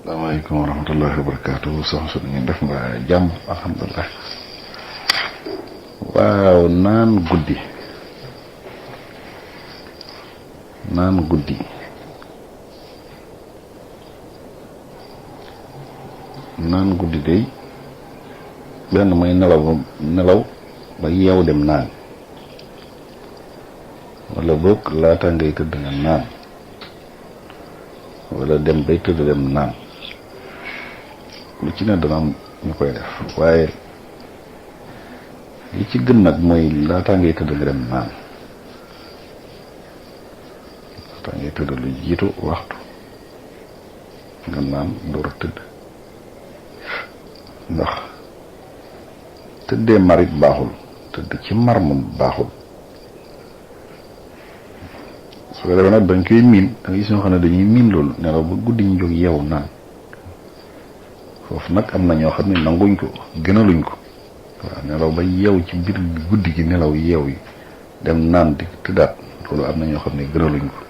Assalamualaikum warahmatullahi wabarakatuh. Soxna su ngeen def nga jàmm alhamdulillah. Waaw naan guddi day benn mooy nelaw ba yeew dem naan wala boog laata ngay tëdd nga naan wala dem bay tëdd dem naan lu ci ne dana am ñu koy def waaye li ci gën nag mooy laata ngay tëdd nga dem naan laata ngay tëdd lu jiitu waxtu nga naan door a tëdd ndax tëddee marit baaxul tëdd ci mar moom baaxul su ko defee nag dañ koy miin da nga gis ñoo xam ne dañuy miin loolu nelaw ba guddi ñu jóg yeewu naan foofu nag am na ñoo xam ne nanguñ ko gënaluñ ko waaw nelaw ba yeewu ci biir guddi gi nelaw yeew yi dem naan di tëddaat loolu am na ñoo xam ne gënaluñ ko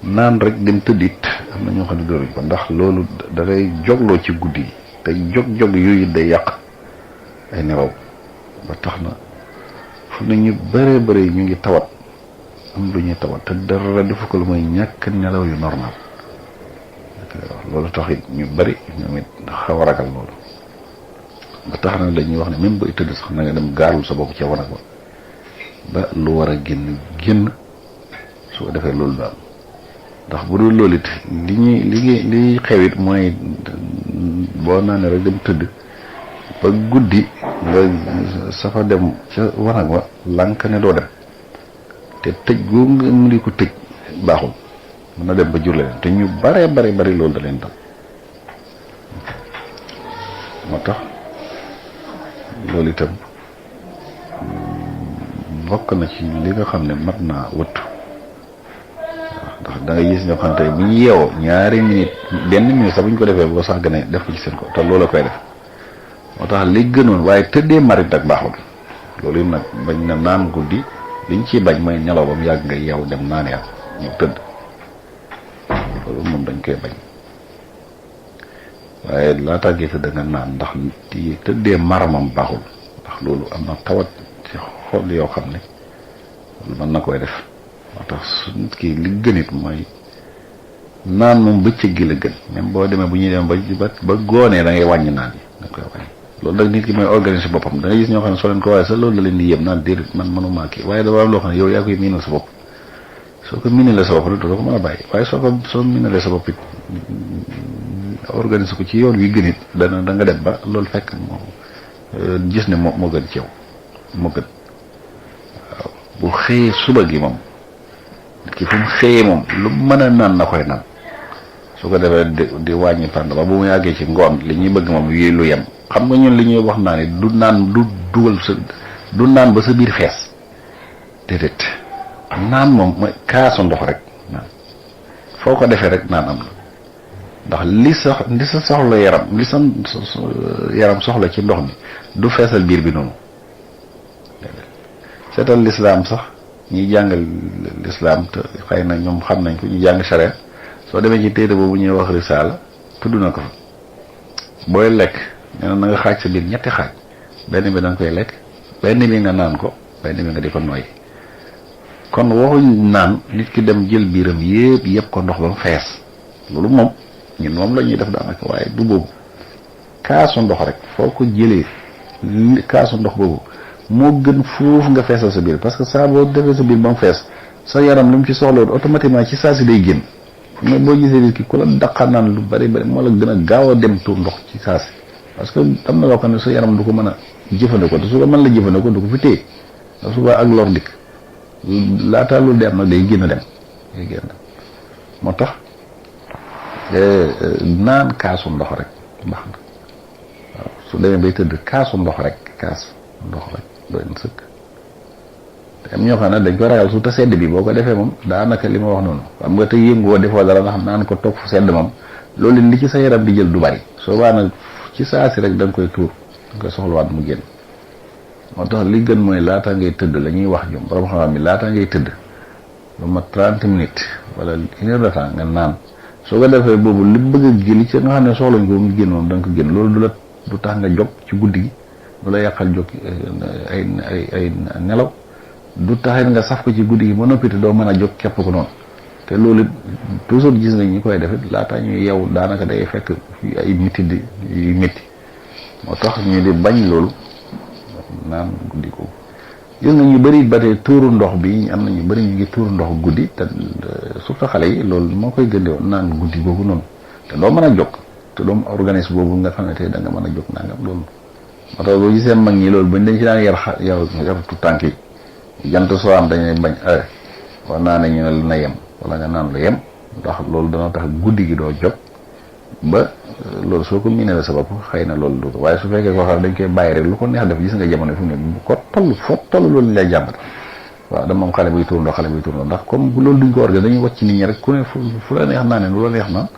naan rek dem tëddit am na ñoo xam ne gënaluñ ko ndax loolu da ngay jogloo ci guddi gi te jog yooyu day yàq ay nelaw ba tax na fu ne ñu bare ñu ngi tawat am lu ñuy tawat te dara defu ko lu mooy ñàkk nelaw yu normal loolu tax it ñu bari ñoom it xaw a ragal loolu ba tax na dañuy wax ne même booy tëdd sax na nga dem gaarul sa bopp ca wanag ba lu war a génn su ko defee loolu daal ndax bu dul loolu it li xewit mooy boo naanee rek dem tëdd ba guddi nga safa dem ca wanag wa lànk ne doo dem te tëj goo nga mu di ko tëj baaxul mën na dem ba jur leen te ñu bare loolu da leen dal moo tax loolu itam bokk na ci li nga xam ne mat naa wëttu ndax da nga gis ñoo xam ne tey bu ñu yeewoo ñaari minute benn minute sax bu ñu ko defee boo sàgganee def ko ci seen ko te loolu la koy def moo tax li gënoon waaye tëddee marit nag baaxul loolu yi nag bañ na naan guddi liñ ciy bañ mooy nelaw ba mu yàgg nga yeew dem naan yaa ñëw tëdd loolu moom dañ koy bañ waaye laata ngay tëdd nga naan ndax tëddee maramam baaxul ndax loolu am na tawat ci xol yoo xam ne loolu mën na koy def moo tax su nit ki li gënit mooy naan moom bëccëg gi la gën même boo demee bu ñuy dem ba goonee da ngay wàññi naan yi da koy wàññi loolu nag nit ki mooy organiser boppam da ngay gis ñoo xam ne soo leen ko waaye sax loolu la leen di yéem naan déedéet man mënuma kii waaye dafa am loo xam ne yow yaa koy miinal sa bopp soo ko miinalee sa bopp rek doo ko mën a bàyyi waaye soo miinalee sa bopp it organiser ko ci yoon wi gën it da nga dem ba loolu fekk moo gis ne moo gën ci yow moo gën waaw bu xëyee suba gi moom ki fu mu xëyee moom lu mën a naan na koy naan su ko defee di wàññi pànd ba bu mu yàggee ci ngoon li ñuy bëgg moom yi lu yem xam nga ñun li ñuy wax naa ne du naan ba sa biir fees déedéet naan moom mooy kaasu ndox rek naan foo ko defee rek naan am na ndax li sa soxla yaram li sa yaram soxla ci ndox mi du feesal biir bi noonu seetal lislaam sax ñi jàngal lislaam te xëy na ñoom xam nañ ko ñu jàng sharia soo demee ci téere boobu ñuy wax risaala tudd na ko fa booy lekk nee na nga xaaj sa biir ñetti xaaj benn bi da nga koy lekk benn bi nga naan ko benn bi nga di ko noyyi kon waxuñ naan nit ki dem jël biiram yëpp ko ndox ba mu fees loolu moom ñun moom la ñuy def daanaka waaye du boobu kaasu ndox rek foo ko jëlee kaasu ndox boobu moo gën foofu nga feesal sa biir parce que saa boo defee sa biir ba mu fees sa yaram lu mu ci soxla woon automatiquement ci saa si day génn mais boo gisee nit ki ku la daqaa naan lu bari moo la gën a gaaw a dem tuur ndox ci saa si parce que am na loo xam ne sa yaram du ko mën a jëfandikoo te su ko mën la jëfandikoo du ko fi téye ndax suba ak lor dikk laataa loolu de am nag day génn dem moo tax naan kaasu ndox rek baax na waaw su demee bay tëdd kaasu ndox rek doy na sëkk te am ñoo xam ne dañ ko ragal su ta sedd bi boo ko defee moom daanaka li ma wax noonu xam nga te yënguwoo defoo dara nga xam naan ko toog fu sedd moom loolu li ci sa yaram di jël du bari soo baa nag ci saa si rek da nga koy tuur da nga koy soxlawaat mu génn moo tax li gën mooy laata ngay tëdd la ñuy wax ñoom borom xam-xam bi laata ngay tëdd lu ma 30 minutes wala 1 heure de temps nga naan soo ko defee boobu li bëgg a génn ci nga xam ne soxlañ ko nga génn moom da nga ko génn loolu du tax nga jóg ci guddi gi du la yàqal jóg ay nelaw du taxit nga saf ko ci guddi gi ba noppi te doo mën a jóg képp ko noonu te loolu toujours gis nañ ñi koy defit laataa ñuy yeewu daanaka day fekk ay métti yu métti moo tax ñu di bañ loolu naan guddi ko gis nga ñu bëri ba tey tuuru ndox bi am na ñu bëri ñu ngi tuuru ndox guddi te surtout xale yi loolu moo koy gëndewoon naan guddi googu noonu te doo mën a jóg te doomu organisme boobu nga xam ne tey da nga mën a jóg nangam loolu moo tax boo gisee mag ñi loolu bañ dañ ci daan yar tu tànk yi jant soo am dañuy bañ war naa ne ñu ne na yem wala nga naan lu yem ndax loolu dana tax guddi gi doo jóg ba loolu soo ko miinee la sa bopp xëy na loolu du waaye su fekkee koo xam dañ koy bàyyi rek lu ko neex def gis nga jamono fi mu ne bu ko toll foo toll loolu ñu lay jàmbat waaw da moom xale buy tuur ndox ndax comme loolu duñ ko organiser dañuy wàcc nit ñi rek ku ne fu la neex naa ne lu la neex naan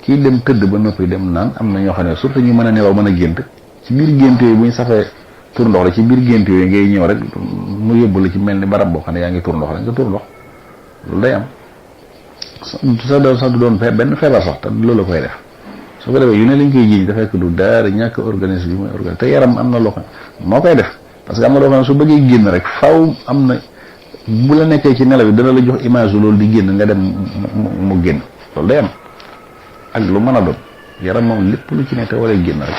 kii dem tëdd ba noppi dem naan am na ñoo xam ne surtout ñu mën a nelaw mën a gént ci biir gént yooyu bu ñu safee tur ndox la ci biir gént yooyu ngay ñëw rek mu yóbbu la ci mel ni barab boo xam ne yaa ngi tur ndox rek nga tur ndox loolu day am sax du doon benn feebar sax te loolu la koy def su ko defee yu ne lañ koy jiiñ dafa fekk du daara ñàkk organisme bi mooy organisme te yaram am na loo xam moo koy def parce que am na loo xam ne su bëggee génn rek faw am na bu la nekkee ci nelaw bi dana la jox image loolu di génn nga dem mu génn loolu day am ak lu mën a doon yaram moom lépp lu ci ne te waree génn rek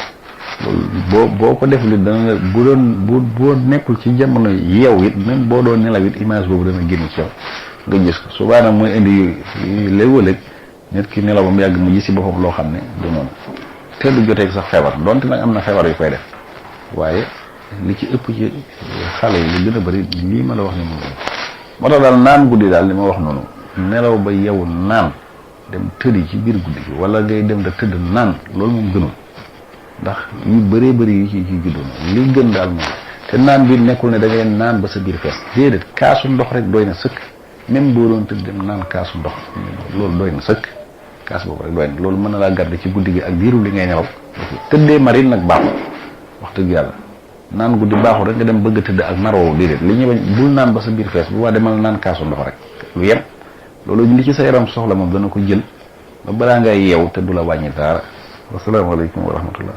loolu boo ko def li dana bu doon boo nekkul ci jamono yeew it même boo doon nelaw it image boobu dana génn ci yow nga gis ko subaa nag mooy indi léeg-léeg nit ki nelaw ba mu yàgg mu gis ci boppam loo xam ne du noonu te du joteeg sax feebar donte nag am na feebar yu koy def waaye li ci ëpp ci xale yi li gën a bëri lii ma la wax ni moom moo tax daal naan guddi daal li ma wax noonu nelaw ba yeewu naan dem tëddi ci biir guddi gi wala ngay dem da tëdd naan loolu moom gënul ndax yu bëree bëri yu ci juddoo li gën daal moom te naan bi nekkul ne da ngay naan ba sa biir fees déedéet kaasu ndox rek doy na sëkk même boo doon tëdd dem naan kaasu ndox loolu doy na sëkk kaas boobu rek doy na loolu mën na laa garder ci guddi gi ak biiru li ngay nelaw tëddee marine nag baaxul wax dëgg yàlla naan guddi baaxul rek nga dem bëgg a tëdd ak naroo déedéet li ñuy bañ bul naan ba sa biir fees bu waa demal naan kaasu ndox rek lu yem loolu li ci sa yaram soxla moom dana ko jël ba balaa ngay yeew te du la wàññi dara wasalaamaaleykum wa rahmatullah